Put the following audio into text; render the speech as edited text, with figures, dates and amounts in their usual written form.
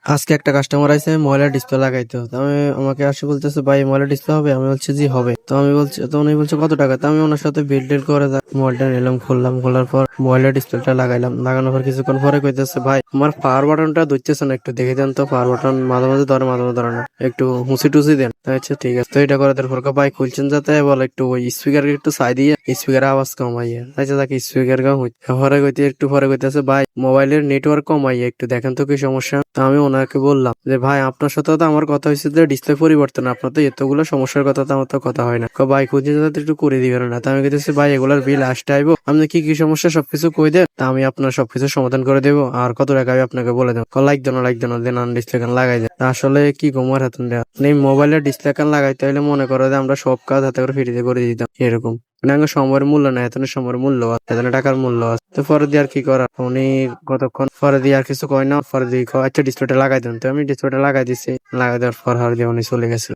আজকে একটা কাস্টমার আইছে মোবাইলের ডিসপ্লে লাগাইতে, তো আমি আমাকে আসে বলতেছে ভাই মোবাইলের ডিসপ্লে হবে, আমি বলছি জি হবে। তো আমি বলছি, তো উনি বলছে কত টাকা, তো আমি ওনার সাথে বিল টিল করে মোবাইলটা নিলাম, খুললাম, খোলার পর মোবাইলের ডিসপ্লেটা লাগাইলাম, লাগানোর পর কিছুক্ষণ পরে কইতেছে ভাই আমার পাওয়ার বাটনটা ধরতেছে না, একটু দেখে দেন তো, পাওয়ার বাটন মাঝে মাঝে ধরে মাঝে মাঝে ধরে না, একটু হুঁসি টুসি দেন। আচ্ছা ঠিক আছে, তো এটা করে দেওয়ার পর ভাই খুলছেন যাতে বলে একটু ওই স্পিকার একটু সাই দিয়ে স্পিকার আওয়াজ কমাইয়ে। আচ্ছা তাকে স্পিকার কম হইতে পরে কইতে একটু পরে কইতেছে ভাই মোবাইলের নেটওয়ার্ক কমাইয়ে একটু দেখেন তো কি সমস্যা। তো আমি ওনাকে বললাম যে ভাই আপনার সাথে তো আমার কথা হয়েছে যে ডিসপ্লে পরিবর্তন, আপনার তো এতগুলো সমস্যার কথা তো আমার তো কথা হয় না, ভাই খুঁজে যাতে একটু করে দিবেন না। তো আমি কইতেছি ভাই এগুলার বিল আসতে আইবো, আপনি কি কি সমস্যা সবকিছু কই দেন, তা আমি আপনার সবকিছু সমাধান করে দেবো, আর কত টাকা আমি আপনাকে বলে দেবো। লাইক দেন দেন ডিসপ্লে কান লাগাই দেন। আসলে কি কমার হাতুন দেওয়া এই মোবাইলের ডিসপ্লে কান লাগাইতে হলে মনে করো যে আমরা সব কাজ হাতে করে ফ্রিতে করে দিতাম এরকম, মানে আমার সময়ের মূল্য নাই, এত সময়ের মূল্য আছে, এত টাকার মূল্য আছে। তো পরে দিয়ে আর কি করার, উনি কতক্ষণ পরে দিয়ে আর কিছু কয় না, পরে দিয়ে আচ্ছা ডিসপ্লেটা লাগাই দেন। তো আমি ডিসপ্লেটা লাগাই দিছি, লাগাই দেওয়ার পর আর দিয়ে উনি চলে গেছে।